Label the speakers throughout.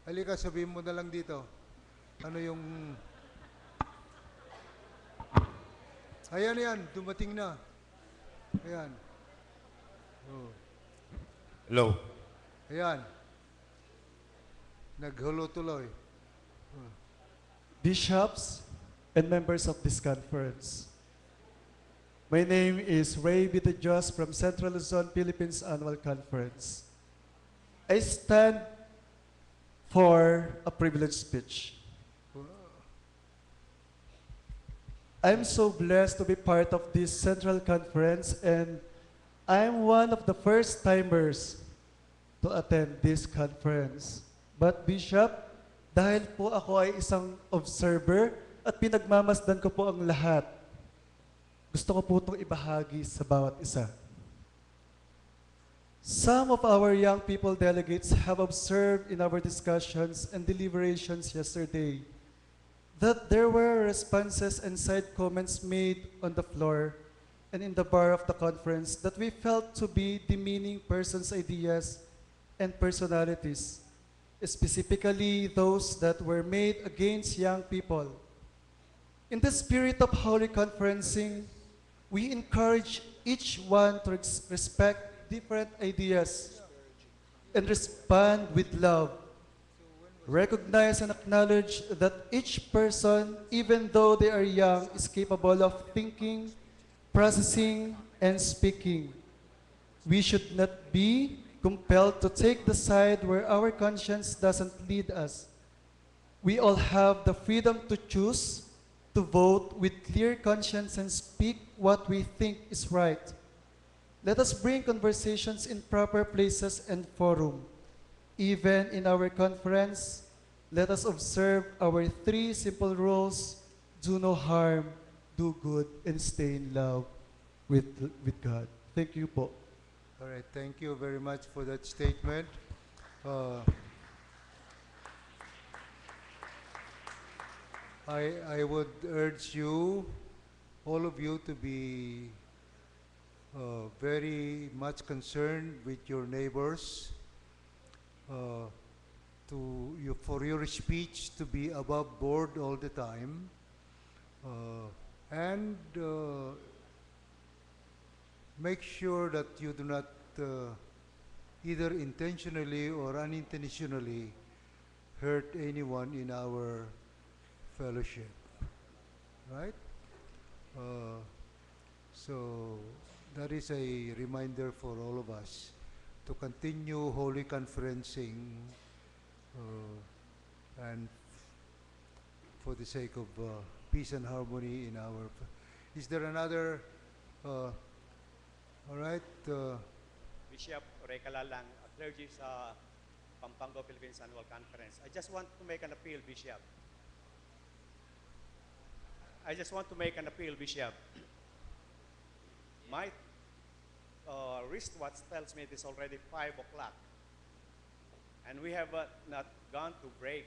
Speaker 1: Halika, sabihin mo na lang dito. Ano yung... Ayan yan, dumating na. Ayan. Oh.
Speaker 2: Hello.
Speaker 1: Ayan. Naghulo tuloy. Oh.
Speaker 3: Bishops and members of this conference. My name is Ray Bitejos from Central Luzon, Philippines Annual Conference. I stand for a privileged speech. I'm so blessed to be part of this Central Conference, and I'm one of the first timers to attend this conference. But Bishop, dahil po ako ay isang observer at pinagmamasdan ko po ang lahat, gusto ko po itong ibahagi sa bawat isa. Some of our young people delegates have observed in our discussions and deliberations yesterday that there were responses and side comments made on the floor and in the bar of the conference that we felt to be demeaning persons' ideas and personalities, specifically those that were made against young people. In the spirit of holy conferencing, we encourage each one to respect different ideas and respond with love. Recognize and acknowledge that each person, even though they are young, is capable of thinking, processing, and speaking. We should not be compelled to take the side where our conscience doesn't lead us. We all have the freedom to choose, to vote with clear conscience and speak what we think is right. Let us bring conversations in proper places and forum. Even in our conference, let us observe our 3 simple rules: do no harm, do good, and stay in love with God. Thank you po.
Speaker 1: All right, thank you very much for that statement. I would urge you, all of you, to be very much concerned with your neighbors, for your speech to be above board all the time, and make sure that you do not either intentionally or unintentionally hurt anyone in our fellowship, right? So that is a reminder for all of us to continue holy conferencing and for the sake of peace and harmony in our... Is there another... all right.
Speaker 4: Bishop Ray Kalalang, a clergy sa Pampanga, Philippines Annual Conference. I just want to make an appeal, Bishop. My wristwatch tells me it is already 5 o'clock. And we have not gone to break.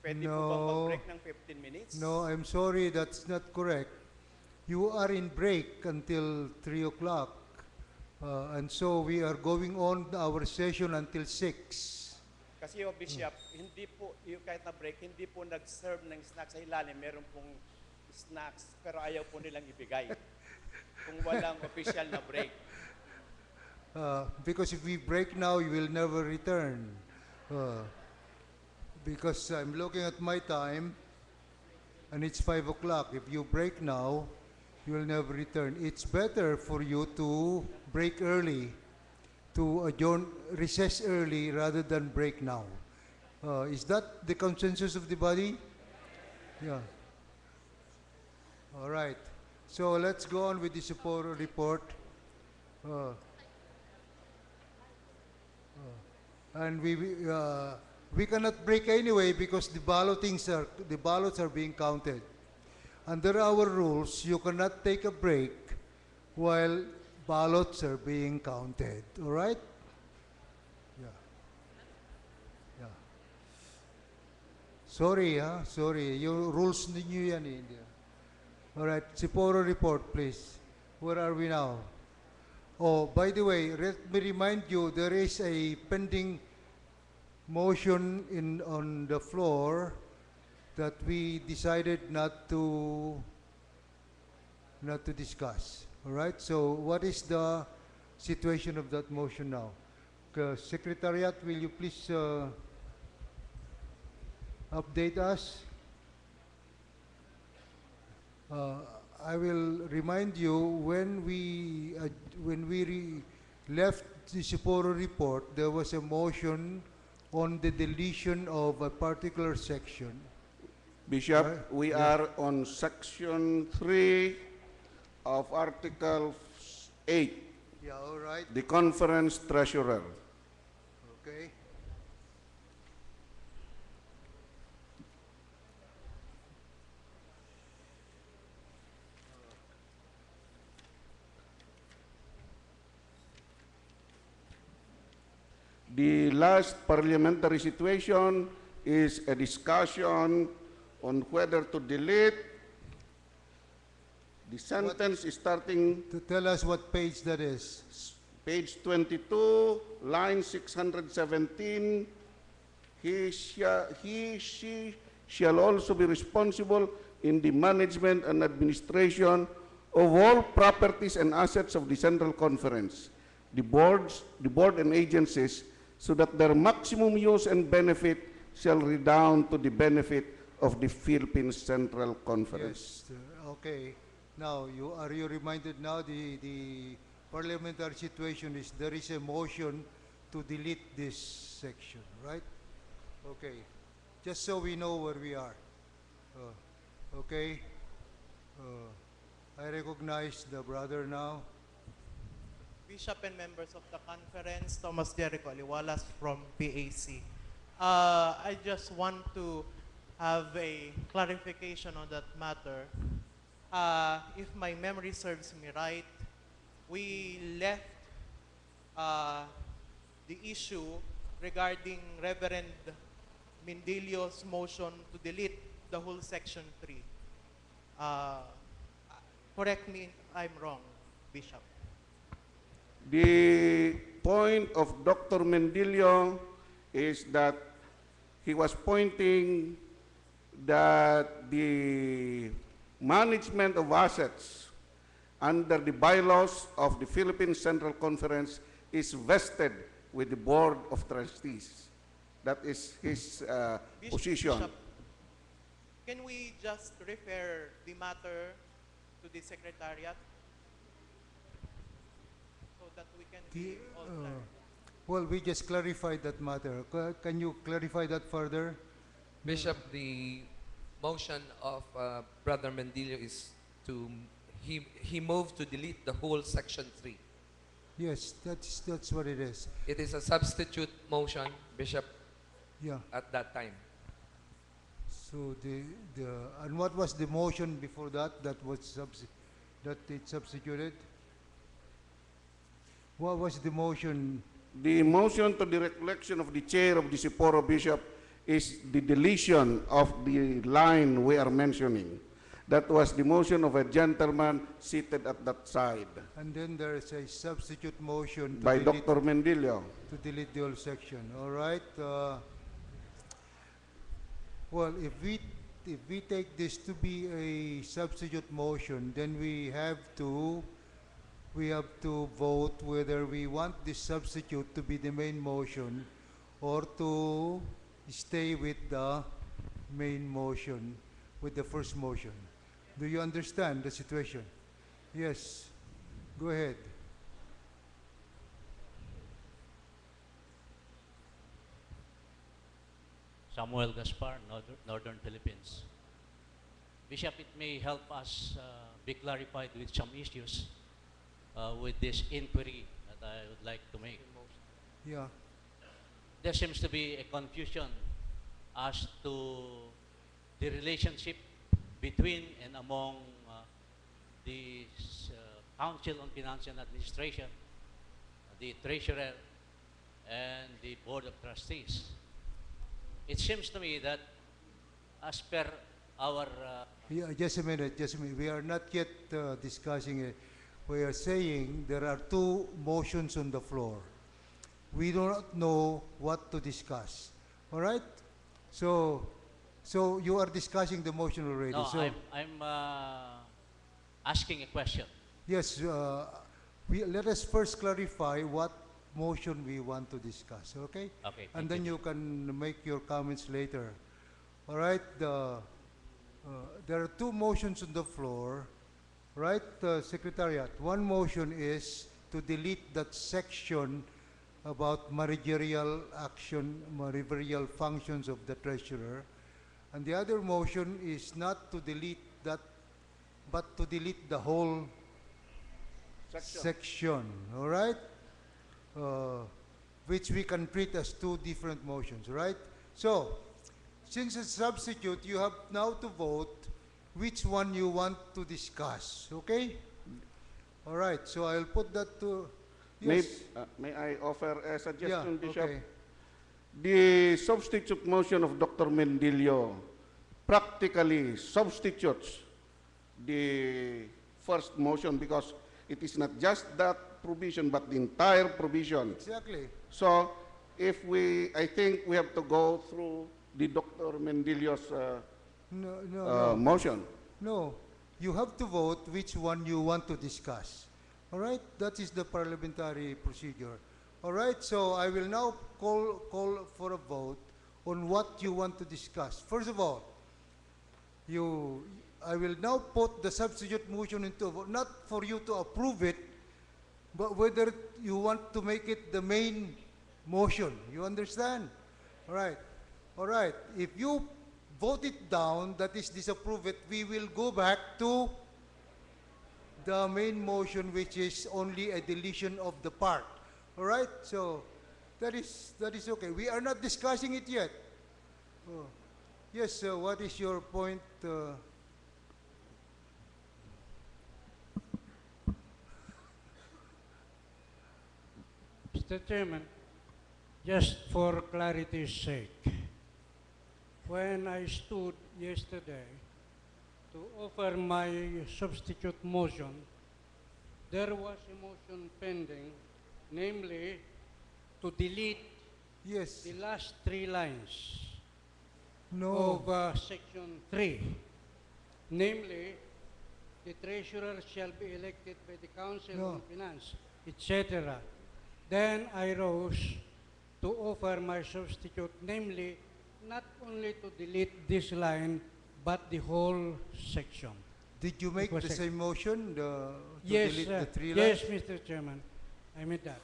Speaker 4: Pwede po bang mag-break ng 15 minutes?
Speaker 1: No, I'm sorry, that's not correct. You are in break until 3 o'clock. And so we are going on our session until 6.
Speaker 4: Kasi yung Bishop, hindi po, yung kahit na break, hindi po nag-serve ng snacks sa ilalim. Meron pong snacks, pero ayaw po nilang ibigay. Kung walang official na break.
Speaker 1: Because if we break now, you will never return. Because I'm looking at my time, and it's 5 o'clock. If you break now, you will never return. It's better for you to break early, to adjourn, recess early rather than break now. Is that the consensus of the body? Yeah. All right. So let's go on with the support report. And we cannot break anyway because the ballots are being counted. Under our rules, you cannot take a break while ballots are being counted. All right? Yeah. Yeah. Sorry, sorry. Your rules ninyo yan eh. All right. Siporo report, please. Where are we now? Oh, by the way, let me remind you, there is a pending motion on the floor that we decided not to discuss. All right. So what is the situation of that motion now? Secretariat, will you please update us? I will remind you when we left the Sapporo report, there was a motion on the deletion of a particular section.
Speaker 2: Bishop,
Speaker 1: Right.
Speaker 2: we
Speaker 1: Yeah.
Speaker 2: are on section 3 of Article 8,
Speaker 1: Yeah, all right.
Speaker 2: the conference treasurer.
Speaker 1: Okay.
Speaker 2: The last parliamentary situation is a discussion on whether to delete the sentence starting
Speaker 1: To tell us what page that is.
Speaker 2: page 22, line 617. She shall also be responsible in the management and administration of all properties and assets of the Central Conference, the board and agencies, so that their maximum use and benefit shall redound to the benefit of the Philippines Central Conference.
Speaker 1: Yes. Okay. Now, are you reminded now the parliamentary situation is there is a motion to delete this section, right? Okay. Just so we know where we are. Okay. I recognize the brother now.
Speaker 5: Bishop and members of the conference, Thomas Jericho Aliwalas from PAC. I just want to have a clarification on that matter. If my memory serves me right, we left the issue regarding Reverend Mindilio's motion to delete the whole section 3. Correct me if I'm wrong, Bishop.
Speaker 2: The point of Dr. Mendilio is that he was pointing that the management of assets under the bylaws of the Philippine Central Conference is vested with the Board of Trustees. That is his position.
Speaker 5: Bishop, can we just refer the matter to the Secretariat so that we can be all clear?
Speaker 1: Well, we just clarified that matter. Can you clarify that further?
Speaker 6: Bishop, the motion of Brother Mendilio is to, he moved to delete the whole section 3.
Speaker 1: Yes, that's what it is.
Speaker 6: It is a substitute motion, Bishop,
Speaker 1: Yeah.
Speaker 6: at that time.
Speaker 1: So and what was the motion before that that it substituted? What was the motion?
Speaker 2: The motion to the recollection of the chair of the Sapporo Bishop is the deletion of the line we are mentioning. That was the motion of a gentleman seated at that side
Speaker 1: And then there is a substitute motion
Speaker 2: by Dr. Mendilio.
Speaker 1: to delete the whole section. All right. Well, if we take this to be a substitute motion, then we have to vote whether we want this substitute to be the main motion or to stay with the main motion, with the first motion. Do you understand the situation? Yes. Go ahead.
Speaker 7: Samuel Gaspar, Northern Philippines. Bishop, it may help us be clarified with some issues with this inquiry that I would like to make.
Speaker 1: Yeah.
Speaker 7: There seems to be a confusion as to the relationship between and among the Council on Finance and Administration, the Treasurer, and the Board of Trustees. It seems to me that as per our
Speaker 1: Yeah, just a minute, just a minute. We are not yet discussing it. We are saying there are two motions on the floor. We do not know what to discuss. All right? So, so you are discussing the motion already.
Speaker 7: No,
Speaker 1: so
Speaker 7: I'm asking a question.
Speaker 1: yes, let us first clarify what motion we want to discuss, okay?
Speaker 7: Okay,
Speaker 1: And
Speaker 7: thank
Speaker 1: then
Speaker 7: you.
Speaker 1: you can make your comments later. All right? There are two motions on the floor, right, Secretariat? One motion is to delete that section about managerial action, managerial functions of the treasurer. And the other motion is not to delete that, but to delete the whole section, all right? Which we can treat as two different motions, right? So, since it's substitute, you have now to vote which one you want to discuss, okay? All right, so I'll put that to, yes.
Speaker 2: May I offer a suggestion,
Speaker 1: Yeah,
Speaker 2: Bishop?
Speaker 1: okay.
Speaker 2: The substitute motion of Dr. Mendilio practically substitutes the first motion because it is not just that provision but the entire provision.
Speaker 1: Exactly.
Speaker 2: So I think we have to go through the Dr. Mendilio's
Speaker 1: No.
Speaker 2: motion.
Speaker 1: No, you have to vote which one you want to discuss. All right, that is the parliamentary procedure. All right, so I will now call for a vote on what you want to discuss. First of all, I will now put the substitute motion into a vote, not for you to approve it, but whether you want to make it the main motion. You understand? All right. All right. If you vote it down, that is disapprove it, we will go back to the main motion, which is only a deletion of the part. All right? So that is okay. We are not discussing it yet. Oh. Yes, what is your point?
Speaker 8: Mr. Chairman, just for clarity's sake, when I stood yesterday to offer my substitute motion, there was a motion pending, namely to delete
Speaker 1: Yes.
Speaker 8: the last 3 lines
Speaker 1: No.
Speaker 8: of section 3, namely, the treasurer shall be elected by the Council
Speaker 1: No.
Speaker 8: on Finance, etc. Then I rose to offer my substitute, namely, not only to delete this line, but the whole section.
Speaker 1: Did you make
Speaker 8: was
Speaker 1: the
Speaker 8: a-
Speaker 1: same motion to
Speaker 8: Yes,
Speaker 1: delete the 3
Speaker 8: yes,
Speaker 1: lines?
Speaker 8: Mr. Chairman, I meant that.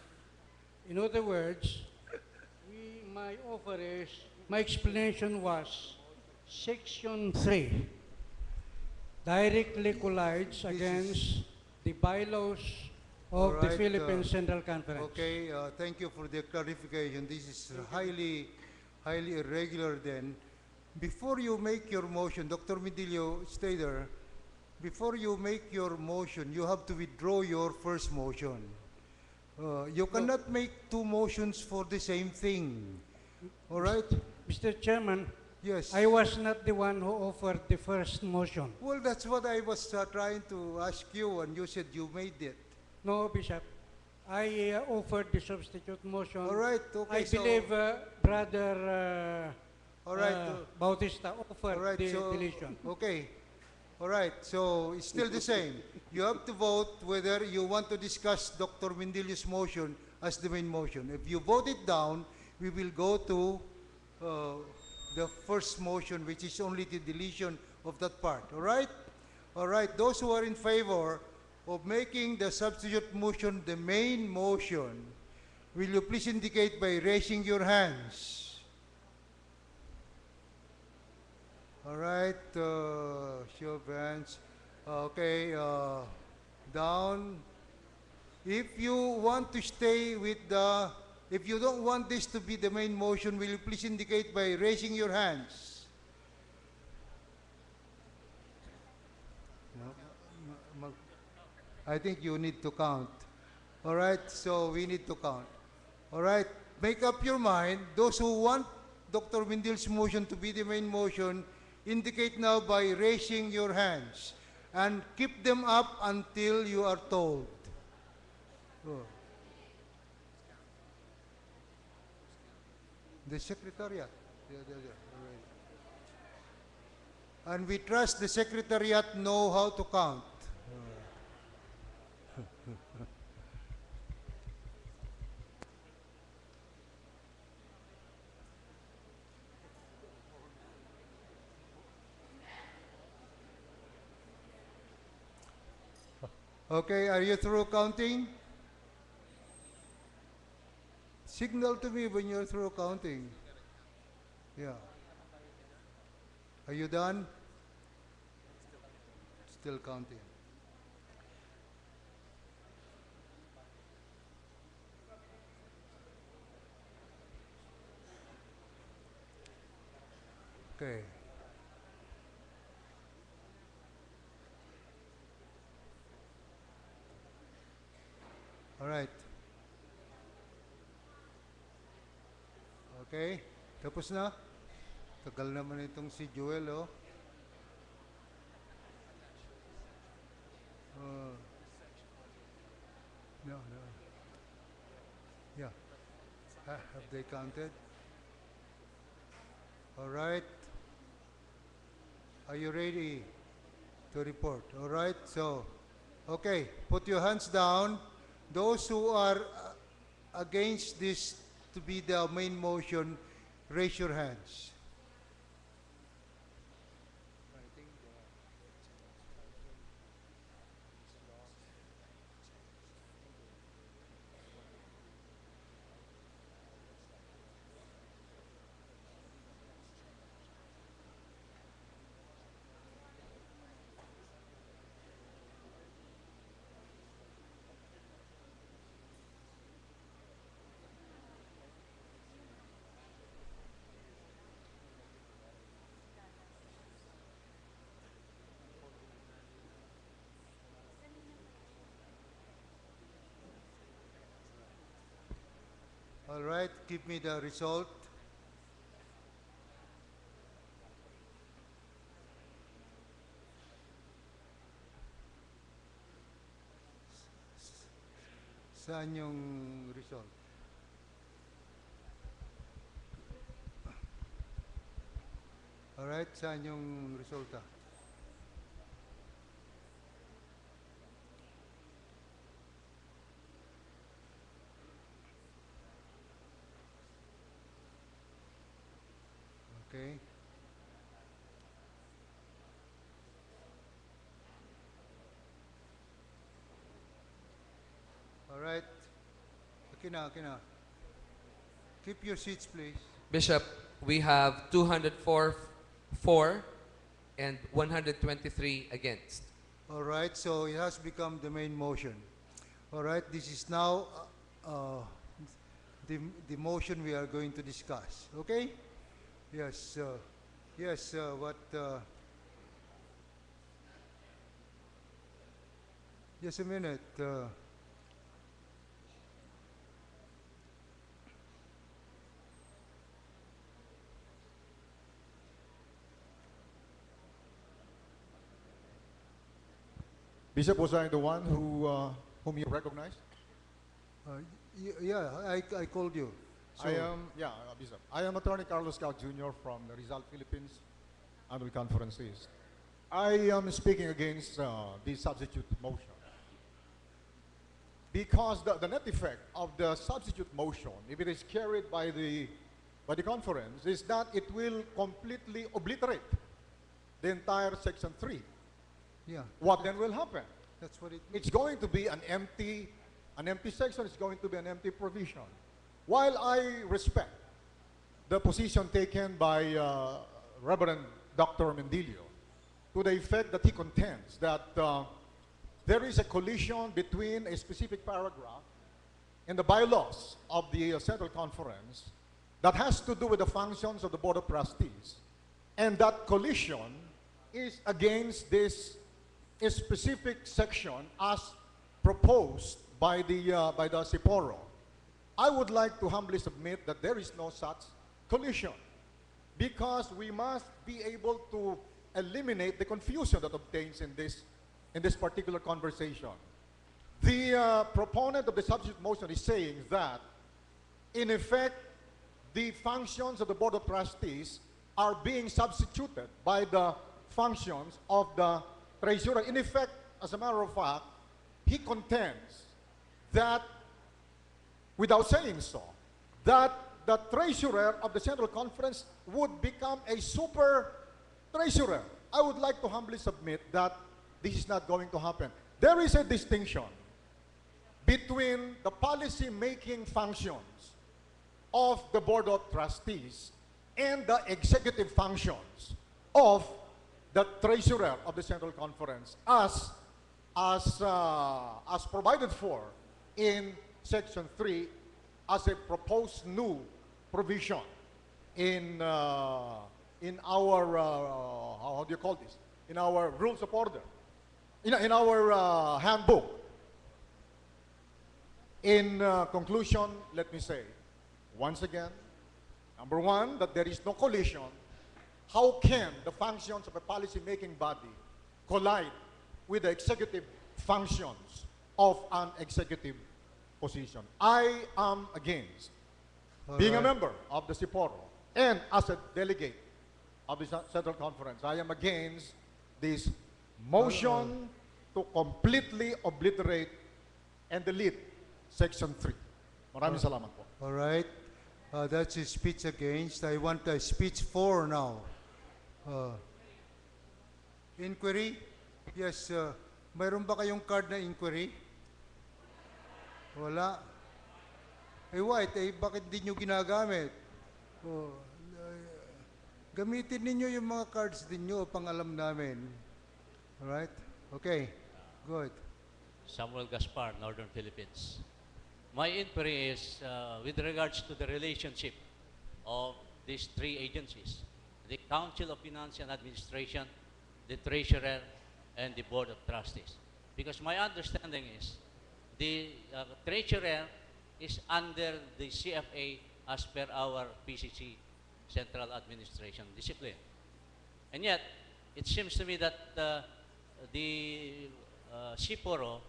Speaker 8: In other words, my offer is, my explanation was, section 3 directly collides against the bylaws of the
Speaker 1: Alright,
Speaker 8: Philippine Central Conference.
Speaker 1: Okay, thank you for the clarification. This is highly irregular then. Before you make your motion, Dr. Medillo, stay there. Before you make your motion, you have to withdraw your first motion. You cannot make 2 motions for the same thing. All right?
Speaker 8: Mr. Chairman,
Speaker 1: Yes.
Speaker 8: I was not the one who offered the first motion.
Speaker 1: Well, that's what I was trying to ask you, and you said you made it.
Speaker 8: No, Bishop. I offered the substitute motion.
Speaker 1: All right, okay.
Speaker 8: I believe Brother
Speaker 1: All right,
Speaker 8: Bautista offered
Speaker 1: all right,
Speaker 8: the
Speaker 1: so,
Speaker 8: deletion.
Speaker 1: okay. All right, so it's still the same. You have to vote whether you want to discuss Dr. Mendilio's motion as the main motion. If you vote it down, we will go to the first motion, which is only the deletion of that part. All right? All right, those who are in favor of making the substitute motion the main motion, will you please indicate by raising your hands? All right, show of hands. Okay, down. If you want to stay with if you don't want this to be the main motion, will you please indicate by raising your hands? No? I think you need to count. All right, so we need to count. All right, make up your mind. Those who want Dr. Mindil's motion to be the main motion, indicate now by raising your hands. And keep them up until you are told. Oh. The Secretariat. Already. And we trust the Secretariat know how to count. Okay, are you through counting? Signal to me when you're through counting. Yeah. Are you done? Still counting. Okay. All right. Okay. Tapos na? Tagal naman itong si Joel, oh. No. Yeah. Have they counted? All right. Are you ready to report? All right. So, okay. Put your hands down. Those who are against this to be the main motion, raise your hands. All right, give me the result. Saan yung result? All right, saan yung resulta? Okay. All right. Okay na. Keep your seats, please.
Speaker 6: Bishop, we have 204 for and 123 against.
Speaker 1: All right, so it has become the main motion. All right, this is now the motion we are going to discuss. Okay? Yes, just a minute.
Speaker 9: Bishop, was I the one whom you recognized?
Speaker 1: Yeah, I called you. So,
Speaker 9: Bishop. I am Attorney Carlos Cao Jr. from the Rizal, Philippines Annual Conference East. I am speaking against the substitute motion because the net effect of the substitute motion, if it is carried by the conference, is that it will completely obliterate the entire Section 3.
Speaker 1: yeah,
Speaker 9: What then will happen?
Speaker 1: that's what it
Speaker 9: It's going to be an empty section. It's going to be an empty provision. While I respect the position taken by Reverend Dr. Mendilio to the effect that he contends that there is a collision between a specific paragraph in the bylaws of the Central Conference that has to do with the functions of the Board of Trustees, and that collision is against this specific section as proposed by the Siporo. I would like to humbly submit that there is no such collision because we must be able to eliminate the confusion that obtains in this particular conversation. The proponent of the substitute motion is saying that, in effect, the functions of the Board of Trustees are being substituted by the functions of the treasurer. In effect, as a matter of fact, he contends that, without saying so, that the treasurer of the Central Conference would become a super treasurer. I would like to humbly submit that this is not going to happen. There is a distinction between the policy-making functions of the Board of Trustees and the executive functions of the treasurer of the Central Conference as provided for in Section 3 as a proposed new provision in our, how do you call this? In our rules of order, in our handbook. In conclusion, let me say, once again, number one, that there is no collision. How can the functions of a policy-making body collide with the executive functions of an executive position? I am against being a member of the CIPORO and as a delegate of the Central Conference. I am against this motion to completely obliterate and delete Section 3. Maraming salamat po.
Speaker 1: All right. That's a speech against. I want a speech for now. Inquiry? Yes. Mayroon ba kayong card na inquiry? Wala. White, bakit di nyo ginagamit? Gamitin ninyo yung mga cards ninyo pang alam namin. All right? Okay. Good.
Speaker 7: Samuel Gaspar, Northern Philippines. My inquiry is with regards to the relationship of these three agencies, the Council of Finance and Administration, the Treasurer, and the Board of Trustees. Because my understanding is the Treasurer is under the CFA as per our PCC Central Administration Discipline. And yet, it seems to me that the CIPORO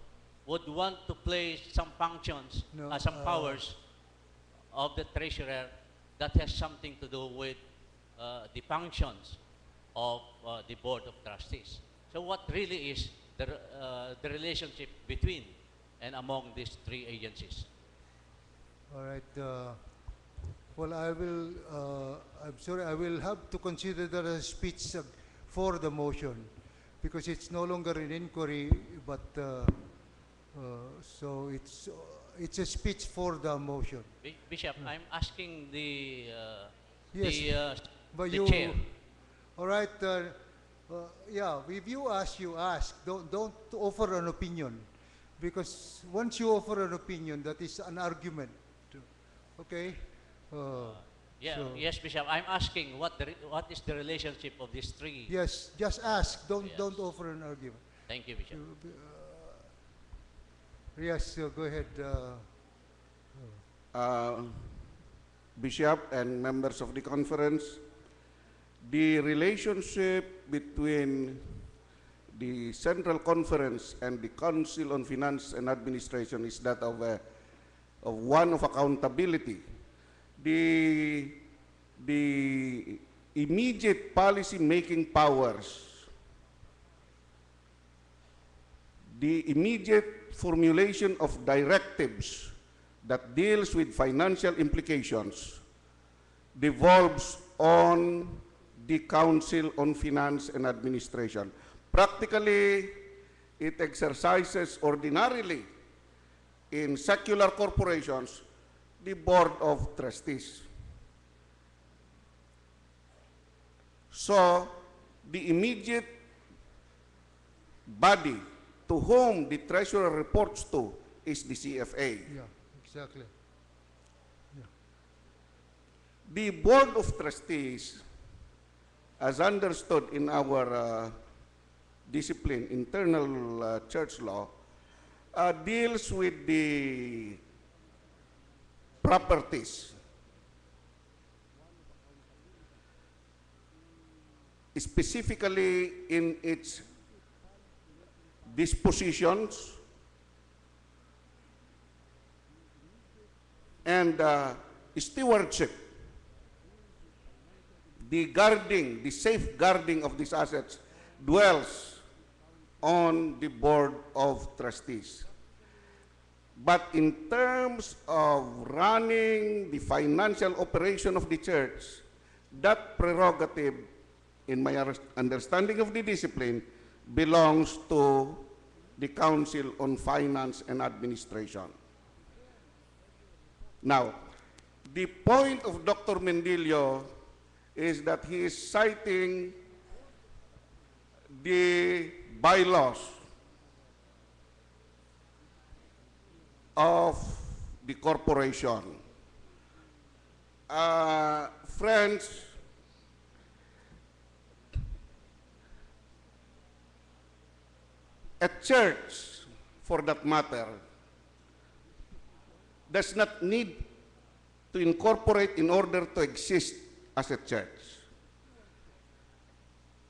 Speaker 7: would want to place some functions, some powers of the treasurer that has something to do with the functions of the Board of Trustees. So what really is the relationship between and among these three agencies?
Speaker 1: All right. Well, I will, I'm sorry, I will have to consider that a speech for the motion because it's no longer an inquiry, but so it's a speech for the motion.
Speaker 7: Bishop, I'm asking the
Speaker 1: But
Speaker 7: the
Speaker 1: you,
Speaker 7: chair.
Speaker 1: all right. Yeah, if you ask. Don't offer an opinion, because once you offer an opinion, that is an argument. Okay.
Speaker 7: Yes, Bishop. I'm asking what is the relationship of these three?
Speaker 1: Yes, just ask. Don't offer an argument.
Speaker 7: Thank you, Bishop.
Speaker 1: Yes, go ahead.
Speaker 2: Bishop and members of the conference, the relationship between the Central Conference and the Council on Finance and Administration is that of one of accountability. The immediate policy-making powers, the immediate formulation of directives that deals with financial implications devolves on the Council on Finance and Administration. Practically, it exercises ordinarily in secular corporations the Board of Trustees. So, the immediate body to whom the treasurer reports to is the CFA.
Speaker 1: Yeah, exactly. Yeah.
Speaker 2: The Board of Trustees, as understood in our discipline, internal church law, deals with the properties, specifically in its dispositions and stewardship the safeguarding of these assets dwells on the Board of Trustees. But in terms of running the financial operation of the church, that prerogative, in my understanding of the discipline, belongs to the Council on Finance and Administration. Now, the point of Dr. Mendillo is that he is citing the bylaws of the corporation. Friends, a church, for that matter, does not need to incorporate in order to exist as a church.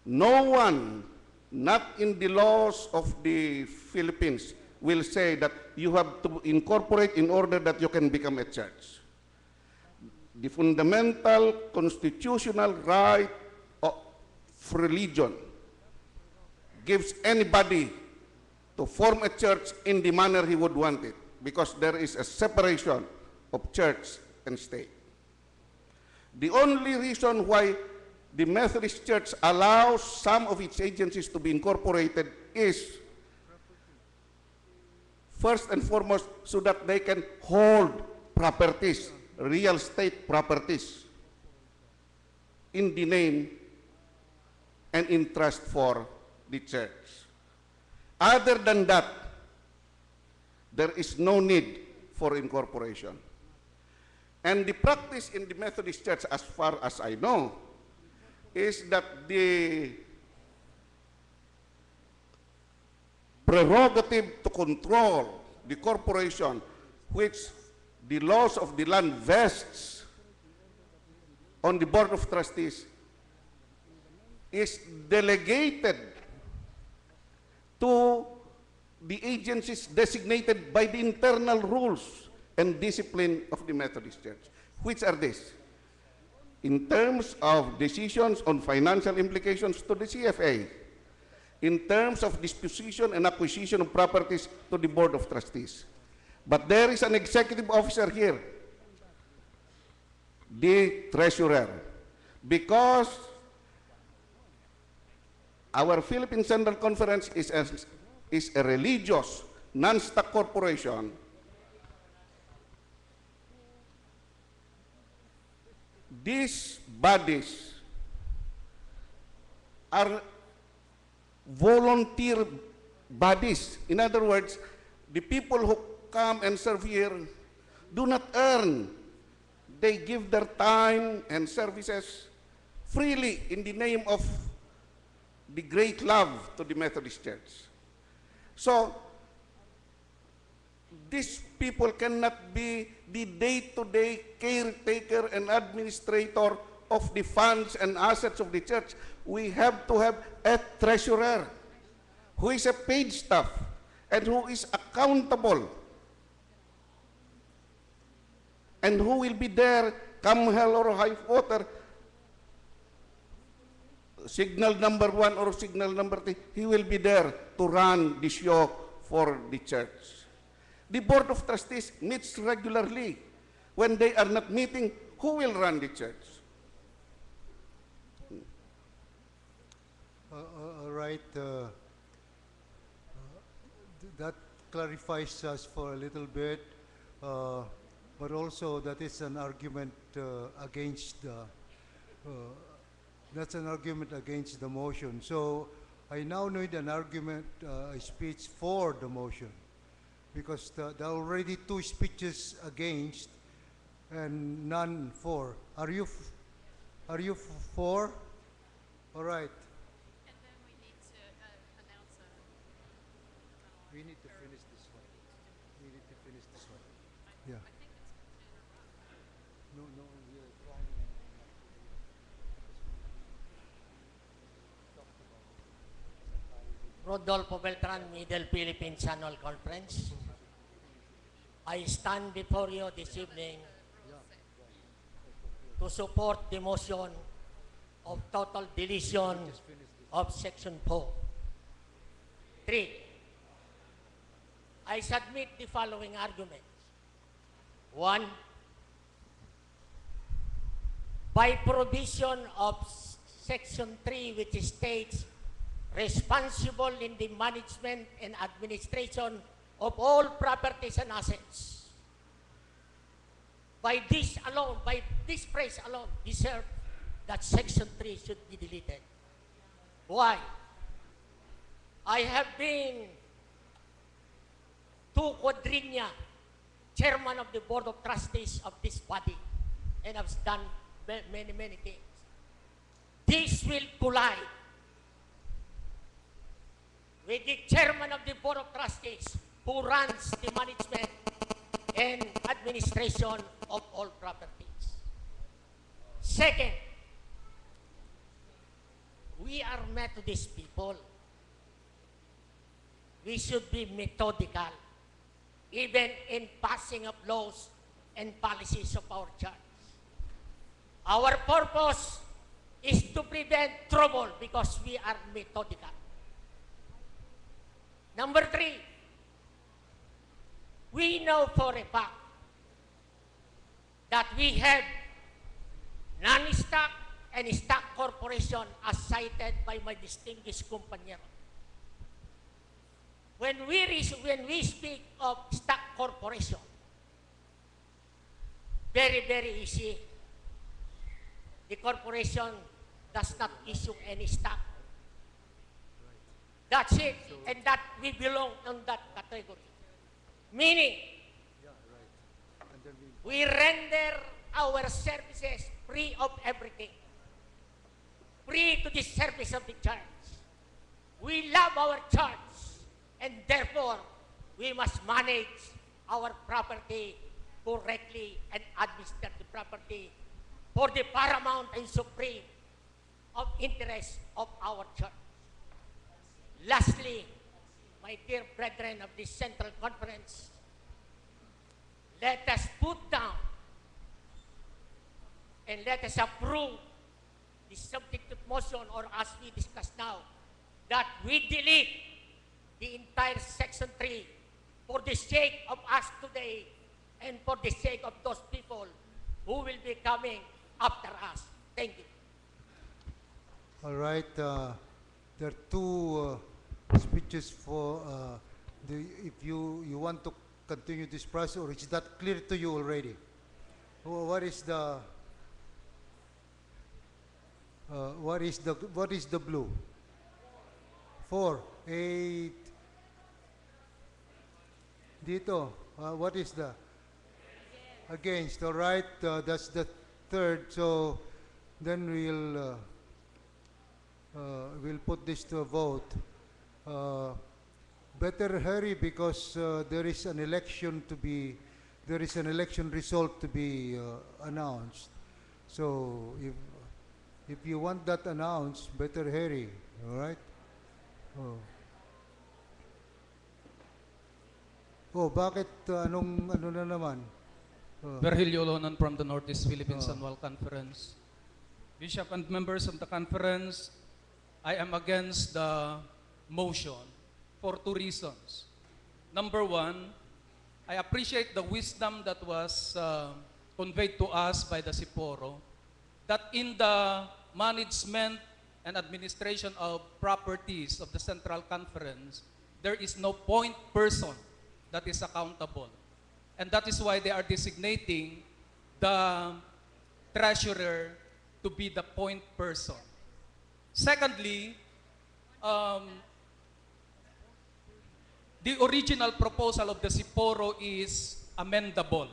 Speaker 2: No one, not in the laws of the Philippines, will say that you have to incorporate in order that you can become a church. The fundamental constitutional right of religion gives anybody to form a church in the manner he would want it, because there is a separation of church and state. The only reason why the Methodist Church allows some of its agencies to be incorporated is, first and foremost, so that they can hold properties, real estate properties, in the name and in trust for the church. Other than that, there is no need for incorporation. And the practice in the Methodist Church, as far as I know, is that the prerogative to control the corporation, which the laws of the land vests on the Board of Trustees, is delegated to the agencies designated by the internal rules and discipline of the Methodist Church. Which are these? In terms of decisions on financial implications, to the CFA. In terms of disposition and acquisition of properties, to the Board of Trustees. But there is an executive officer here, the treasurer. Because our Philippine Central Conference is a religious, non-stock corporation, these bodies are volunteer bodies. In other words, the people who come and serve here do not earn. They give their time and services freely in the name of the great love to the Methodist Church. So, these people cannot be the day-to-day caretaker and administrator of the funds and assets of the church. We have to have a treasurer who is a paid staff and who is accountable and who will be there come hell or high water, signal number 1 or signal number 3, he will be there to run the show for the church. The Board of Trustees meets regularly. When they are not meeting, who will run the church?
Speaker 1: All right. That clarifies us for a little bit, but also that is an argument against the. That's an argument against the motion. So I now need an argument, a speech for the motion, because there are already 2 speeches against and none for. Are you for? All right.
Speaker 10: And then we need to announce a.
Speaker 1: We need to finish this one. We need to finish this one. Yeah.
Speaker 10: I think it's in
Speaker 1: No, we are trying.
Speaker 11: Rodolfo Beltran, Middle Philippine Channel Conference. I stand before you this evening to support the motion of total deletion of Section 4. 3. I submit the following arguments. 1. By provision of Section 3, which states, responsible in the management and administration of all properties and assets. By this alone, by this phrase alone, deserve that Section 3 should be deleted. Why? I have been two quadrennia chairman of the Board of Trustees of this body and have done many, many things. This will collide with the chairman of the Board of Trustees who runs the management and administration of all properties. Second, we are Methodist people. We should be methodical, even in passing of laws and policies of our church. Our purpose is to prevent trouble because we are methodical. Number 3, we know for a fact that we have non-stock and stock corporation as cited by my distinguished compañero. When we speak of stock corporation, very, very easy. The corporation does not issue any stock. That's it, and that we belong on that category. Meaning, we render our services free of everything. Free to the service of the church. We love our church, and therefore, we must manage our property correctly and administer the property for the paramount and supreme of interest of our church. Lastly, my dear brethren of this Central Conference, let us put down and let us approve the substitute motion, or as we discuss now, that we delete the entire Section 3 for the sake of us today and for the sake of those people who will be coming after us. Thank you.
Speaker 1: All right. There are two speeches for if you want to continue this process, or is that clear to you already? What is the blue? 4, 8. Dito, what is the against? All right, that's the third. So then we'll put this to a vote. Better hurry because there is an election result to be announced. So if you want that announced, better hurry. All right. Bakit ano na naman?
Speaker 12: Virgilio Lonan from the Northeast Philippines Annual Conference. Bishop and members of the conference, I am against the motion for 2 reasons. Number 1, I appreciate the wisdom that was conveyed to us by the Siporo, that in the management and administration of properties of the Central Conference, there is no point person that is accountable. And that is why they are designating the treasurer to be the point person. Secondly, the original proposal of the Siporo is amendable.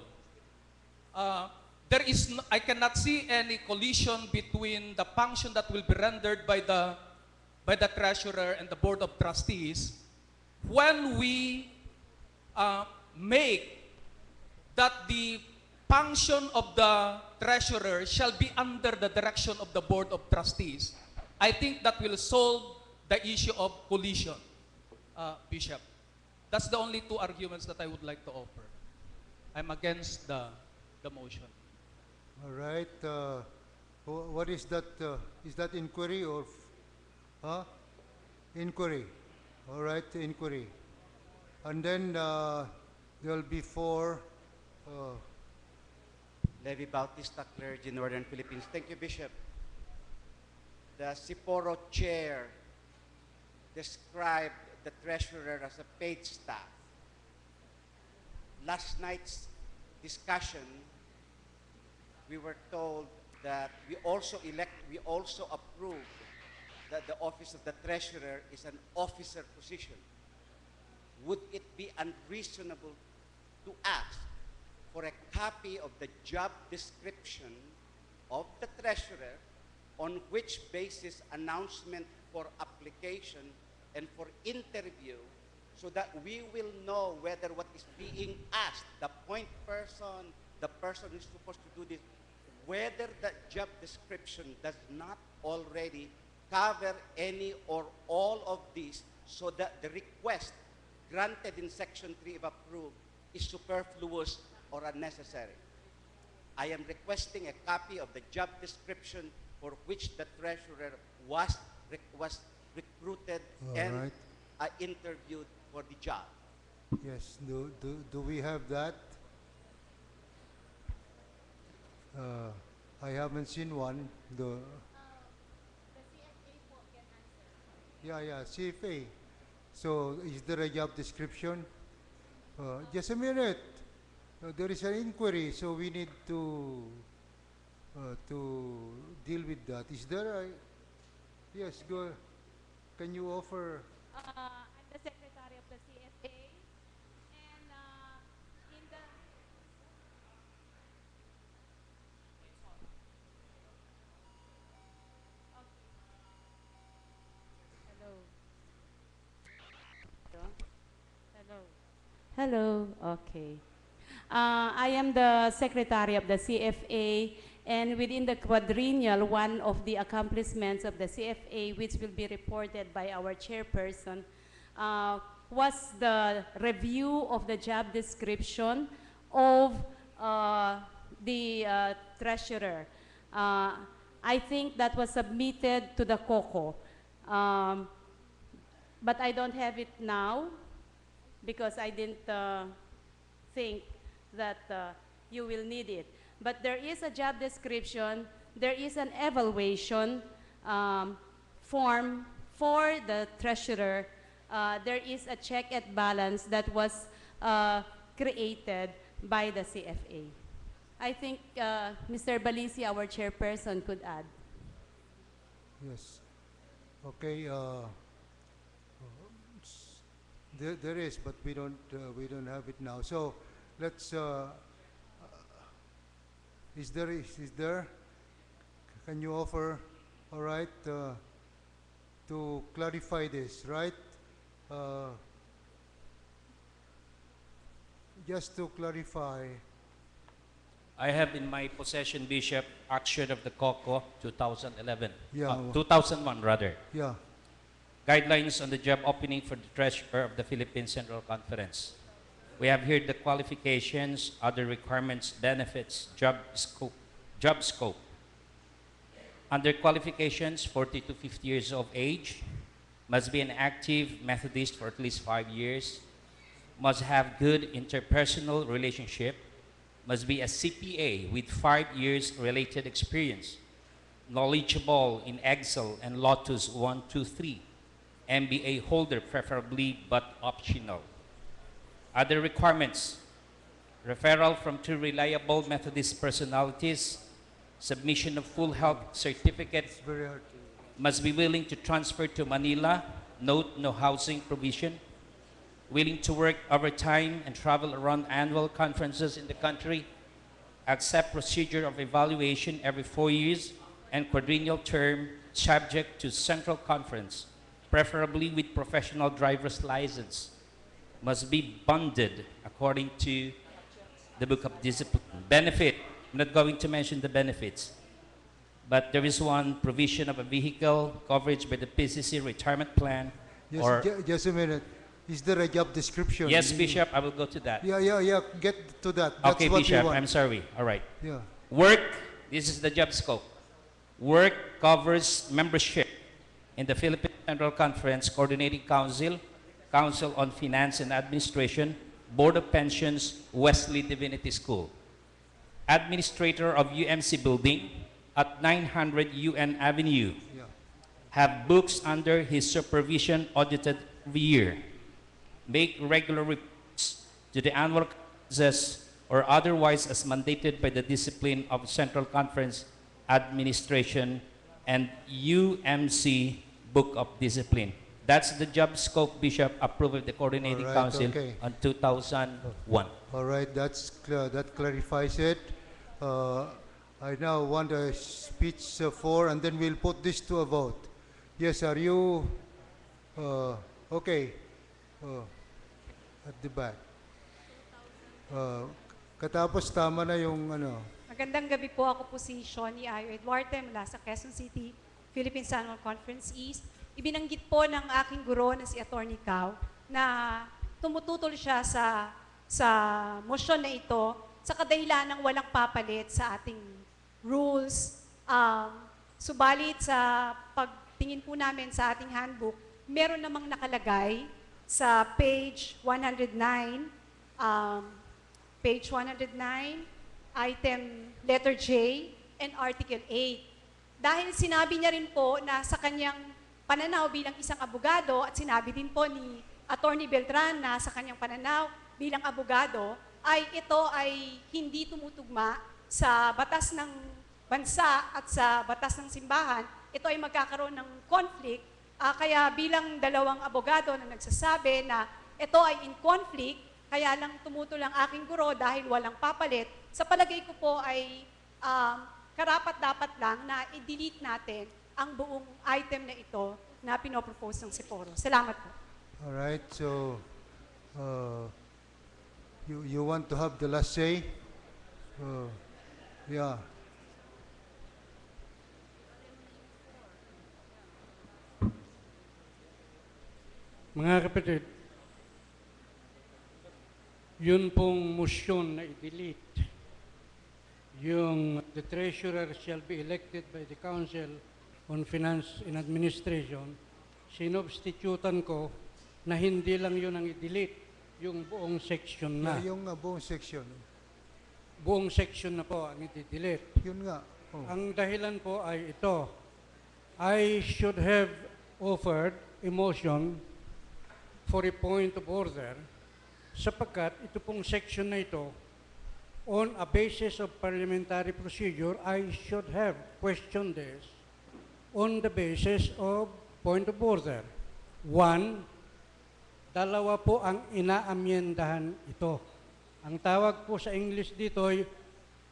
Speaker 12: I cannot see any collision between the function that will be rendered by the treasurer and the Board of Trustees when we make that the function of the treasurer shall be under the direction of the Board of Trustees. I think that will solve the issue of collision, Bishop. That's the only 2 arguments that I would like to offer. I'm against the motion.
Speaker 1: All right. What is that? Is that inquiry or, huh? Inquiry. All right, inquiry. And then there'll be four.
Speaker 13: Levi Bautista, Clergy, Northern Philippines. Thank you, Bishop. The Siporo chair described the treasurer as a paid staff. Last night's discussion, we were told that we also approved that the office of the treasurer is an officer position. Would it be unreasonable to ask for a copy of the job description of the treasurer, on which basis announcement for application and for interview, so that we will know whether what is being asked, the point person, the person who's supposed to do this, whether the job description does not already cover any or all of these, so that the request granted in Section 3 if approved is superfluous or unnecessary. I am requesting a copy of the job description for which the treasurer was recruited and interviewed for the job.
Speaker 1: Yes. Do we have that? I haven't seen one. The
Speaker 10: CFA po can answer.
Speaker 1: Yeah, CFA. So, is there a job description? Just a minute. There is an inquiry, so we need to deal with that. Is there a... Yes, go. Can you offer...
Speaker 10: I'm the secretary of the CFA, and in the... Hello. Okay. I am the secretary of the CFA, and within the quadrennial, one of the accomplishments of the CFA, which will be reported by our chairperson, was the review of the job description of the treasurer. I think that was submitted to the COCO, but I don't have it now because I didn't think that you will need it. But there is a job description, there is an evaluation form for the treasurer, there is a check and balance that was created by the CFA. I think Mr. Balisi, our chairperson, could add.
Speaker 1: Yes. Okay. There is, but we don't have it now. So let's. Is there? Can you offer? All right. To clarify this, right? Just to clarify.
Speaker 14: I have in my possession, Bishop, action of the COCO 2011.
Speaker 1: Yeah.
Speaker 14: 2001 rather.
Speaker 1: Yeah.
Speaker 14: Guidelines on the job opening for the treasurer of the Philippine Central Conference. We have here the qualifications, other requirements, benefits, job scope. Under qualifications, 40 to 50 years of age, must be an active Methodist for at least 5 years, must have good interpersonal relationship, must be a CPA with 5 years related experience, knowledgeable in Excel and Lotus 1, 2, 3, MBA holder preferably but optional. Other requirements: referral from 2 reliable Methodist personalities, submission of full health certificate, must be willing to transfer to Manila, note no housing provision, willing to work overtime and travel around annual conferences in the country, accept procedure of evaluation every 4 years and quadrennial term subject to central conference, preferably with professional driver's license, must be bonded according to the Book of Discipline. Benefit, I'm not going to mention the benefits, but there is one provision of a vehicle coverage by the PCC retirement plan.
Speaker 1: Yes, just a minute. Is there a job description?
Speaker 14: Yes, Bishop, I will go to that.
Speaker 1: Yeah. Get to that. That's
Speaker 14: okay,
Speaker 1: what
Speaker 14: Bishop,
Speaker 1: we want.
Speaker 14: I'm sorry. All right.
Speaker 1: Yeah.
Speaker 14: Work, this is the job scope. Work covers membership in the Philippine Central Conference Coordinating Council, Council on Finance and Administration, Board of Pensions, Wesley Divinity School. Administrator of UMC Building at 900 UN Avenue.
Speaker 1: Yeah.
Speaker 14: Have books under his supervision audited every year. Make regular reports to the annual conferences or otherwise as mandated by the discipline of Central Conference Administration and UMC Book of Discipline. That's the job scope, Bishop, approved of the Coordinating
Speaker 1: All right,
Speaker 14: Council
Speaker 1: okay.
Speaker 14: on 2001.
Speaker 1: All right, that clarifies it. I now want a speech for, and then we'll put this to a vote. Yes, are you okay? At the back. Katapos tama na yung ano.
Speaker 15: Magandang gabi po. Ako po si Shoni Ayo Eduarte mula sa Quezon City, Philippine Annual Conference East. Ibinanggit po ng aking guro na si Attorney Cao na tumututol siya sa motion na ito sa kadahilan ng walang papalit sa ating rules. Subalit sa pagtingin po namin sa ating handbook, meron namang nakalagay sa page 109, item letter J and article 8. Dahil sinabi niya rin po na sa kanyang pananaw bilang isang abogado at sinabi din po ni Attorney Beltran na sa kanyang pananaw bilang abogado ay ito ay hindi tumutugma sa batas ng bansa at sa batas ng simbahan. Ito ay magkakaroon ng conflict. Kaya bilang dalawang abogado na nagsasabi na ito ay in conflict, kaya lang tumutol ang aking guro dahil walang papalit, sa palagay ko po ay karapat-dapat lang na i-delete natin ang buong item na ito na pinopropose ng Siporo. Salamat po.
Speaker 1: All right, so you want to have the last say? Yeah.
Speaker 8: Mga kapatid, yun pong motion na i-delete, yung the treasurer shall be elected by the Council on Finance and Administration, sinubstitutan ko na hindi lang yun ang i-delete, yung buong section na.
Speaker 1: Yung buong section.
Speaker 8: Buong section na po ang i-delete.
Speaker 1: Yun nga. Oh.
Speaker 8: Ang dahilan po ay ito. I should have offered a motion for a point of order sapagkat ito pong section na ito, on a basis of parliamentary procedure, I should have questioned this on the basis of point of order. One, dalawa po ang inaamyendahan ito. Ang tawag po sa English dito ay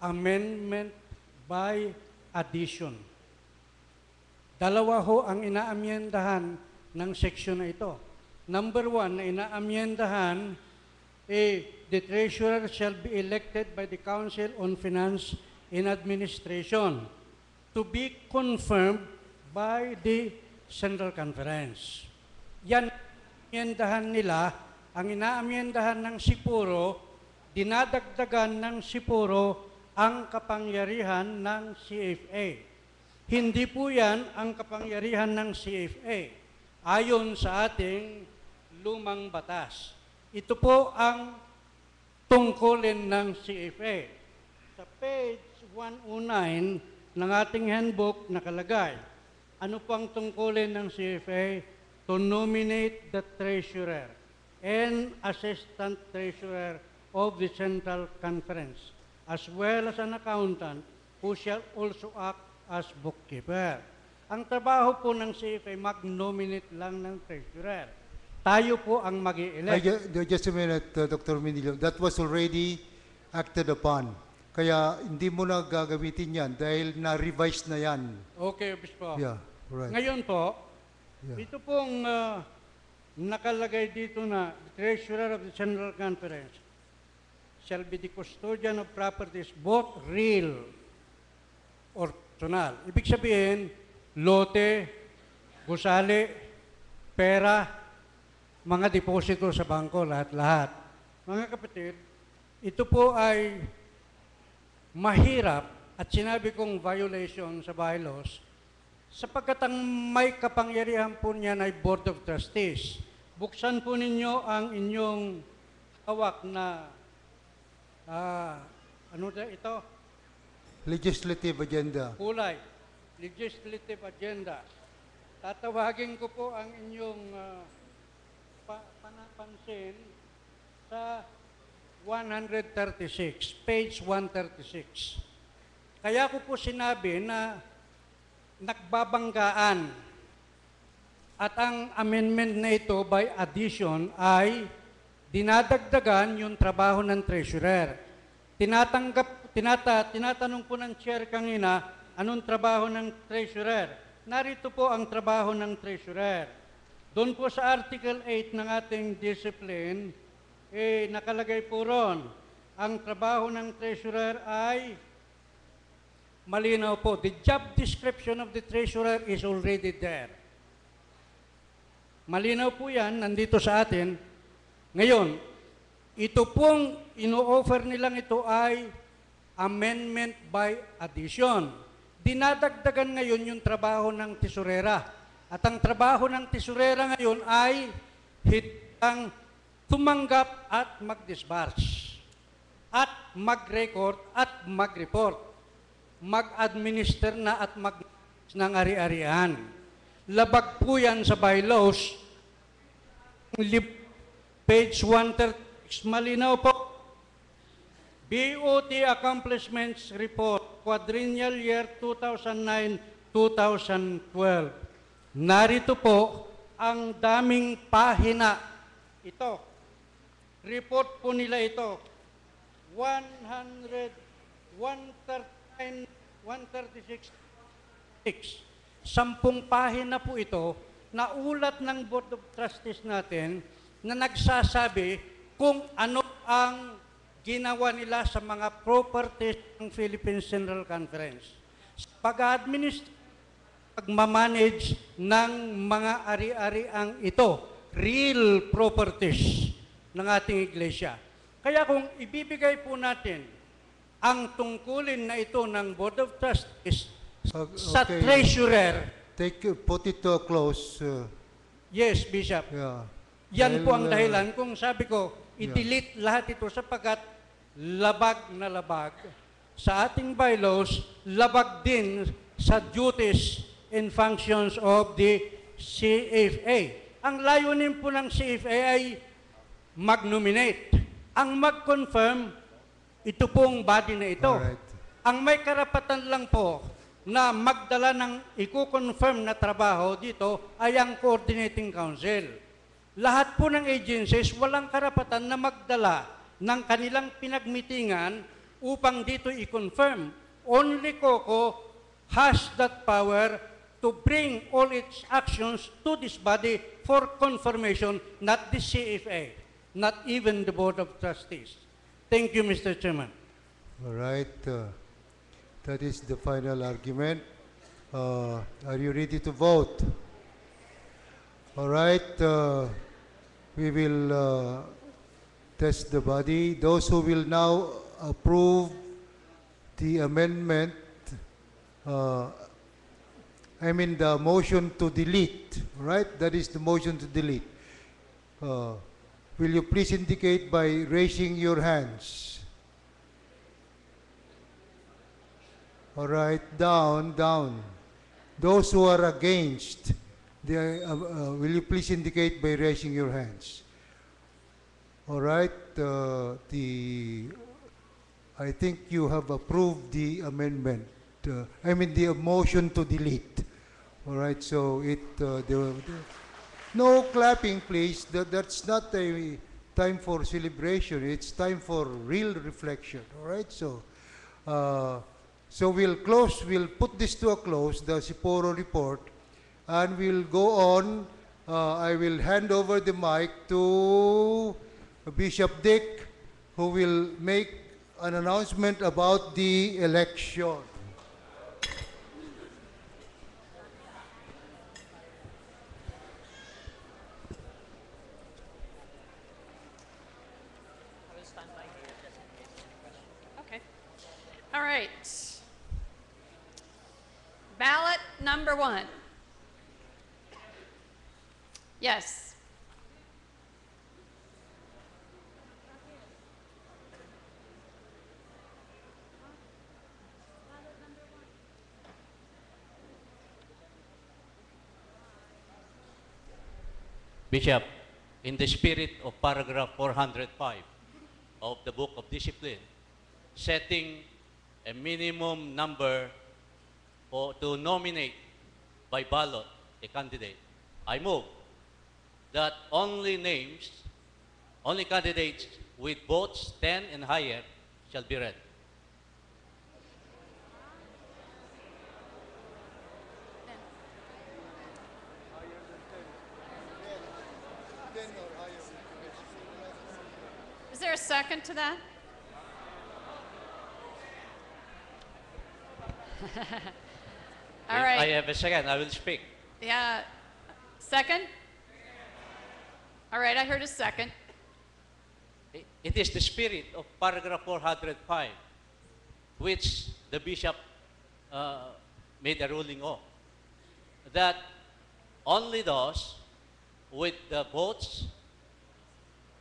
Speaker 8: amendment by addition. Dalawa ho ang inaamyendahan ng section na ito. Number one, na inaamyendahan, the treasurer shall be elected by the Council on Finance and Administration to be confirmed by the Central Conference. Yan amyendahan nila, ang inaamyendahan ng Sipuro, dinadagdagan ng Sipuro ang kapangyarihan ng CFA. Hindi po yan ang kapangyarihan ng CFA ayon sa ating lumang batas. Ito po ang tungkulin ng CFA. Sa page 109 ng ating handbook nakalagay, ano po ang tungkulin ng CFA? To nominate the treasurer and assistant treasurer of the Central Conference, as well as an accountant who shall also act as bookkeeper. Ang trabaho po ng CFA, mag-nominate lang ng treasurer. Tayo po ang mag-i-elect.
Speaker 1: Just a minute, Dr. Mindillo. That was already acted upon. Kaya hindi mo na gagamitin yan dahil na-revise na yan.
Speaker 8: Okay, Obispo.
Speaker 1: Yeah, right.
Speaker 8: Ngayon po, ito pong nakalagay dito na the treasurer of the Central Conference shall be the custodian of properties, both real or personal. Ibig sabihin, lote, gusali, pera, mga deposito sa bangko, lahat-lahat. Mga kapatid, ito po ay mahirap at sinabi kong violation sa bylaws, sapagkat ang may kapangyarihan po niyan ay Board of Trustees. Buksan po ninyo ang inyong hawak na, ano na ito?
Speaker 1: Legislative agenda.
Speaker 8: Kulay. Legislative agenda. Tatawagin ko po ang inyong panapansin sa 136, page 136. Kaya ko po sinabi na nagbabanggaan at ang amendment na ito by addition ay dinadagdagan yung trabaho ng treasurer. Tinatanong po ng chair kanina, anong trabaho ng treasurer? Narito po ang trabaho ng treasurer. Doon po sa Article 8 ng ating discipline, nakalagay po ron, ang trabaho ng treasurer ay malinaw po. The job description of the treasurer is already there. Malinaw po yan, nandito sa atin. Ngayon, ito pong ino-offer nilang ito ay amendment by addition. Dinadagdagan ngayon yung trabaho ng tesorera. At ang trabaho ng tesorera ngayon ay hitang tumanggap at mag-disburse, at mag-record at mag-report, mag-administer na at ng ari-arian. Labag po yan sa bylaws. Page 136, malinaw po. BOT Accomplishments Report, Quadrennial Year 2009-2012. Narito po ang daming pahina. Ito. Report po nila ito. 136. 10 pahina po ito na ulat ng Board of Trustees natin na nagsasabi kung ano ang ginawa nila sa mga properties ng Philippine Central Conference. Pag-administer, pagmamanage ng mga ari-ariang ito, real properties ng ating iglesia. Kaya kung ibibigay po natin ang tungkulin na ito ng Board of Trustees sa treasurer.
Speaker 1: Put it to a close.
Speaker 8: Yes, Bishop.
Speaker 1: Yeah.
Speaker 8: Yan po ang dahilan kung sabi ko, i-delete lahat ito sapagkat labag na labag sa ating bylaws, labag din sa duties and functions of the CFA. Ang layunin po ng CFA ay mag-nominate. Ang mag-confirm, ito pong body na ito.
Speaker 1: Alright.
Speaker 8: Ang may karapatan lang po na magdala ng i-confirm na trabaho dito ay ang Coordinating Council. Lahat po ng agencies walang karapatan na magdala ng kanilang pinagmitingan upang dito i-confirm. Only COCO has that power to bring all its actions to this body for confirmation, not the CFA, not even the Board of Trustees. Thank you, Mr. Chairman.
Speaker 1: All right. That is the final argument. Are you ready to vote? All right. We will test the body. Those who will now approve the amendment, I mean the motion to delete, right? That is the motion to delete. Will you please indicate by raising your hands? All right, down, down. Those who are against, will you please indicate by raising your hands? All right, I think you have approved the amendment. I mean the motion to delete. All right, so no clapping, please. That's not a time for celebration. It's time for real reflection. All right, so we'll put this to a close, the Siporo report, and we'll go on. I will hand over the mic to Bishop Dick, who will make an announcement about the election.
Speaker 16: Okay. All right. number 1. Yes.
Speaker 7: Bishop, in the spirit of paragraph 405 of the Book of Discipline, setting a minimum number to nominate by ballot a candidate, I move that only candidates with votes 10 and higher shall be read.
Speaker 16: Is there a second to that? All
Speaker 7: If
Speaker 16: right.
Speaker 7: I have a second, I will speak.
Speaker 16: Yeah. Second? All right, I heard a second.
Speaker 7: It is the spirit of paragraph 405 which the bishop made a ruling of, that only those with the votes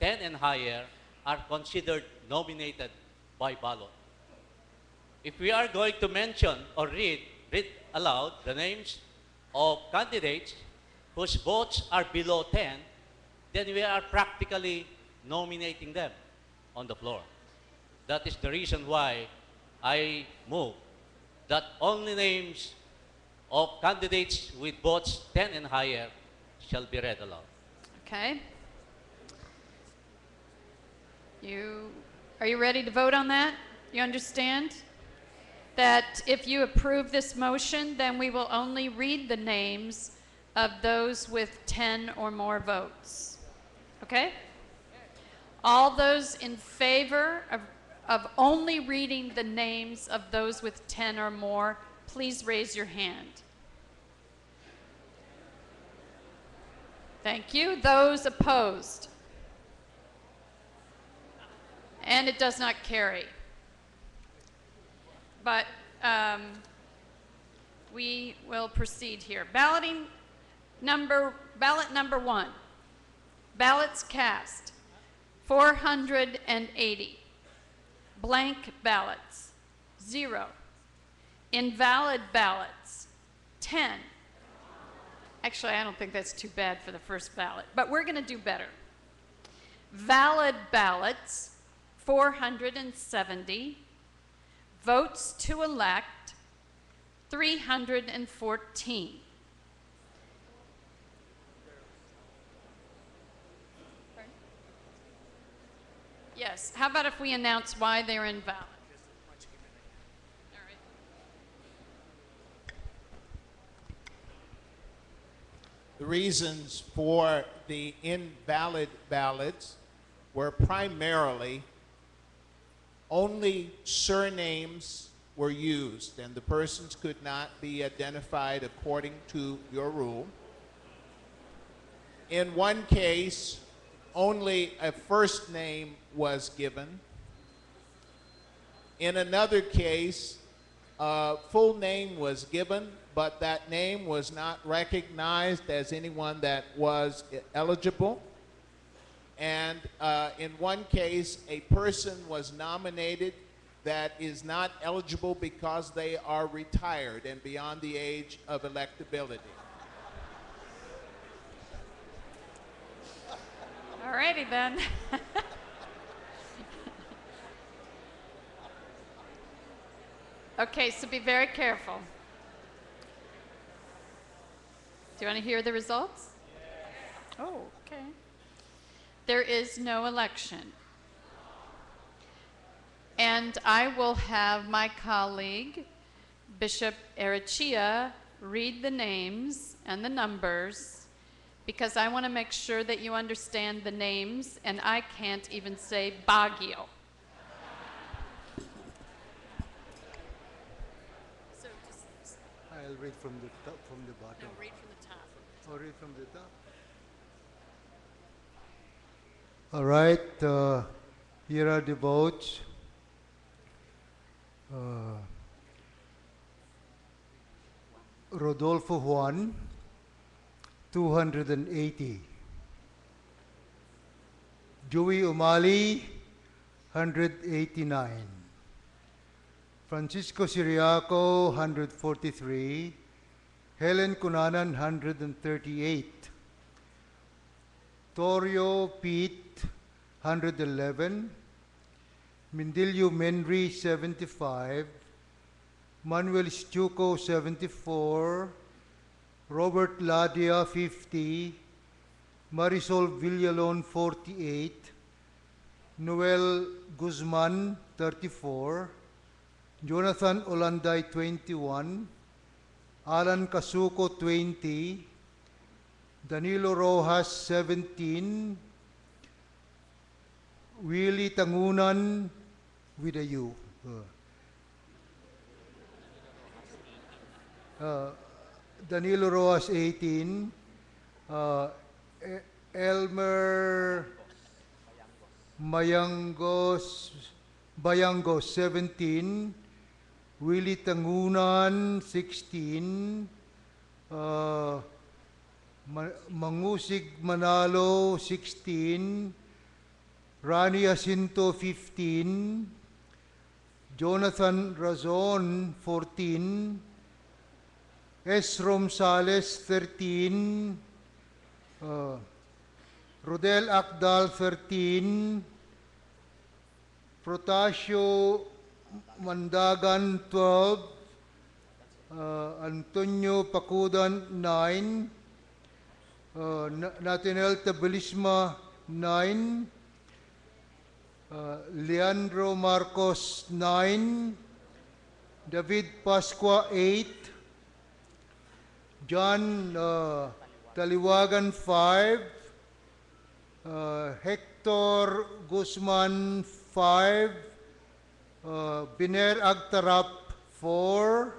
Speaker 7: 10 and higher are considered nominated by ballot. If we are going to mention or read aloud the names of candidates whose votes are below 10, then we are practically nominating them on the floor. That is the reason why I move that only names of candidates with votes 10 and higher shall be read aloud.
Speaker 16: Okay. Are you ready to vote on that? You understand that if you approve this motion, then we will only read the names of those with 10 or more votes. Okay? All those in favor of only reading the names of those with 10 or more, please raise your hand. Thank you. Those opposed? And it does not carry. But we will proceed here. Ballot number 1. Ballots cast, 480. Blank ballots, 0. Invalid ballots, 10. Actually, I don't think that's too bad for the first ballot, but we're going to do better. Valid ballots, 470. Votes to elect, 314. Pardon? Yes, how about if we announce why they're invalid? All right.
Speaker 17: The reasons for the invalid ballots were primarily only surnames were used, and the persons could not be identified according to your rule. In one case, only a first name was given. In another case, a full name was given, but that name was not recognized as anyone that was eligible. And in one case, a person was nominated that is not eligible because they are retired and beyond the age of electability.
Speaker 16: All righty then. Okay, so be very careful. Do you want to hear the results? Oh, okay. There is no election. And I will have my colleague, Bishop Erechia, read the names and the numbers, because I want to make sure that you understand the names, and I can't even say Baguio. So just,
Speaker 1: I'll read from the top, from the bottom.
Speaker 16: no, read from the top.
Speaker 1: Or read from the top. All right, here are the votes. Rodolfo Juan, 280. Joey Umali, 189. Francisco Siriaco, 143. Helen Cunanan, 138. Torio Pete, 111. Mindilio Menri, 75. Manuel Stuco, 74. Robert Ladia, 50. Marisol Villalon, 48. Noel Guzman, 34. Jonathan Olanday, 21. Alan Casuco, 20. Danilo Rojas, 17. Willie Tangunan, with a U. Danilo Rojas, 18. Elmer Bayangos, 17. Willie Tangunan, 16. Mangusig Manalo, 16. Rani Jacinto, 15. Jonathan Razon, 14. Esrom Sales, 13. Rodel Akdal, 13. Protasio Mandagan, 12. Antonio Pacudan, 9. Nathaniel Tabilisma, 9. Leandro Marcos, 9. David Pasqua, 8. John Taliwagan, 5. Hector Guzman, 5. Biner Agtarap, 4.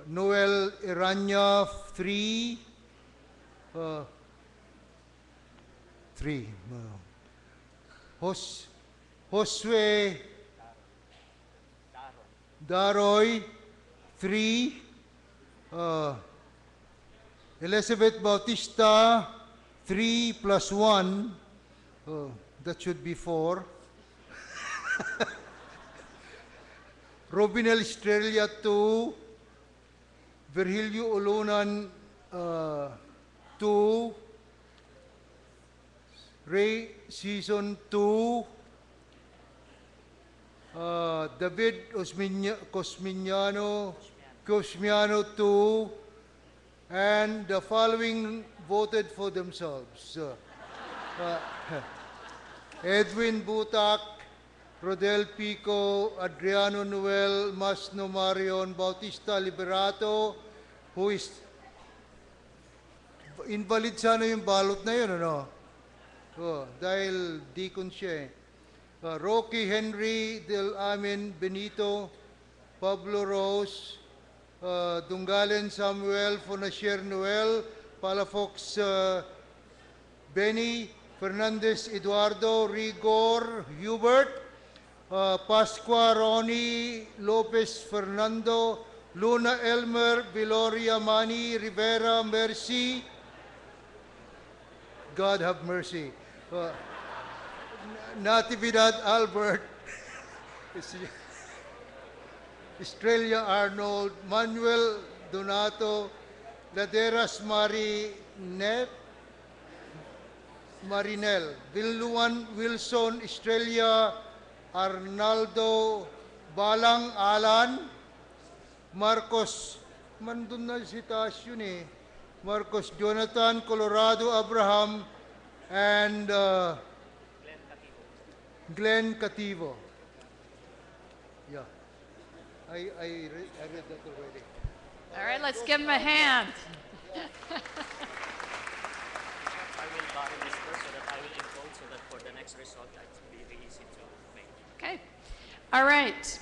Speaker 1: Noel Iranya, 3. 3. Josue Daroy, 3. Elizabeth Bautista, 3 plus 1. That should be 4. Robinel Estrella, 2. Virgilio Ulunan, 2. Ray Season, 2. David Cosmiano, 2. And the following voted for themselves. Edwin Butak, Rodel Pico, Adriano Noel, Masno Marion, Bautista Liberato, who is invalid sana yung balot na yun, ano? Dahil deacon siya eh. Rocky Henry Del Amin Benito, Pablo Rose, Dungalen Samuel, Fonasier Noel, Palafox Benny, Fernandez Eduardo, Rigor Hubert, Pasqua Ronnie, Lopez Fernando, Luna Elmer, Viloria Mani, Rivera Mercy. God have mercy. Natividad Albert, Estrella Arnold, Manuel Donato, Laderas Marinel, Villuan Wilson, Estrella Arnaldo, Balang Alan, Marcos, mandun na si Taas yun eh, Marcos Jonathan, Colorado Abraham, and Glenn Cativo. Yeah, I read that already.
Speaker 16: All right, let's give him a hand.
Speaker 18: I will bottom this first so that I will encode so that for the next result that will be easy to make.
Speaker 16: Okay. All right.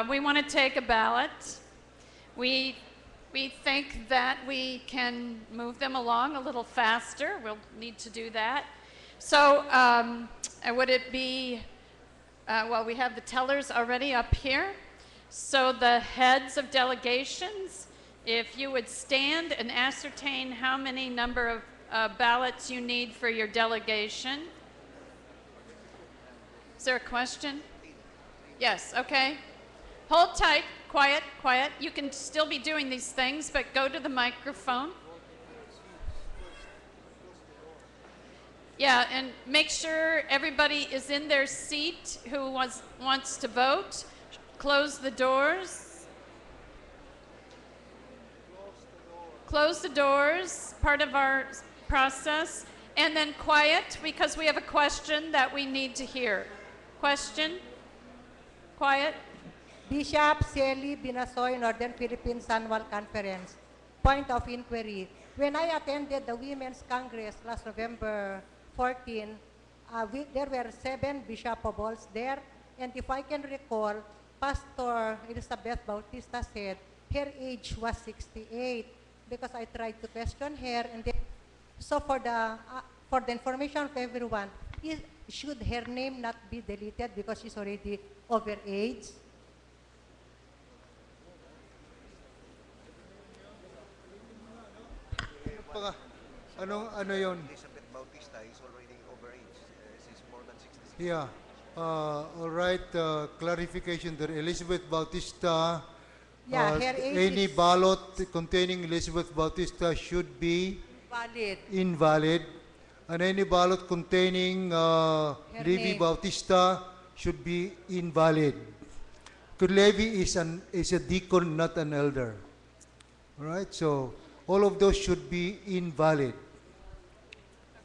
Speaker 16: We want to take a ballot. We think that we can move them along a little faster. We'll need to do that. So would it be, well, we have the tellers already up here. So the heads of delegations, If you would stand and ascertain how many number of ballots you need for your delegation. Is there a question? Yes, okay. Hold tight, quiet, quiet. You can still be doing these things, but go to the microphone. Yeah, and make sure everybody is in their seat who wants to vote. Close the doors. Close the doors, part of our process. And then quiet, because we have a question that we need to hear. Question? Quiet.
Speaker 19: Bishop Sally Binasoy, Northern Philippines Annual Conference. Point of inquiry. When I attended the Women's Congress last November 14, there were 7 bishopables there, and if I can recall, Pastor Elizabeth Bautista said her age was 68, because I tried to question her, and then, so for the information of everyone, should her name not be deleted because she's already over age?
Speaker 1: Ano yun?
Speaker 20: Elizabeth Bautista is already over age. She's more than 66.
Speaker 1: Yeah. All right. Clarification there. Elizabeth Bautista.
Speaker 19: Yeah, her age
Speaker 1: any
Speaker 19: is
Speaker 1: ballot containing Elizabeth Bautista should be
Speaker 19: valid.
Speaker 1: invalid. And any ballot containing Levi
Speaker 19: name.
Speaker 1: Bautista should be invalid. Because Levi is a deacon, not an elder. All right. So all of those should be invalid.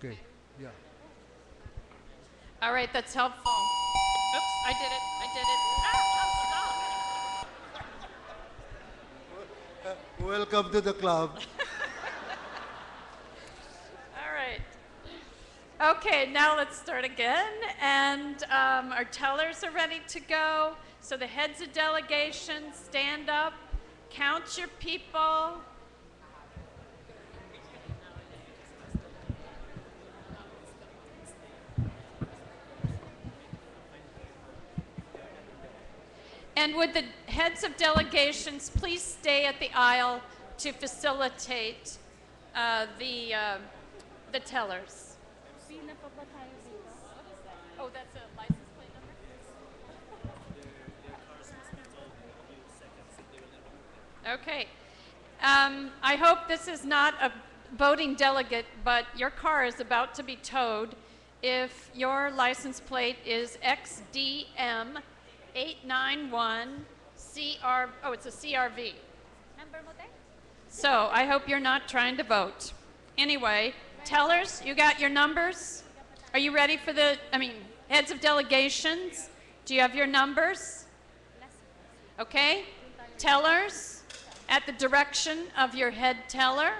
Speaker 1: Okay. Yeah.
Speaker 16: All right, that's helpful. Oops, I did it.
Speaker 1: Welcome to the club.
Speaker 16: All right. Okay, now let's start again. And our tellers are ready to go. So the heads of delegations, stand up, count your people. And would the heads of delegations please stay at the aisle to facilitate the tellers? Oh, that's a license plate number? Okay. I hope this is not a voting delegate, but your car is about to be towed if your license plate is XDM 891 CR, oh, it's a CRV. So I hope you're not trying to vote. Anyway, tellers, you got your numbers? Are you ready for heads of delegations? Do you have your numbers? Okay. Tellers, at the direction of your head teller.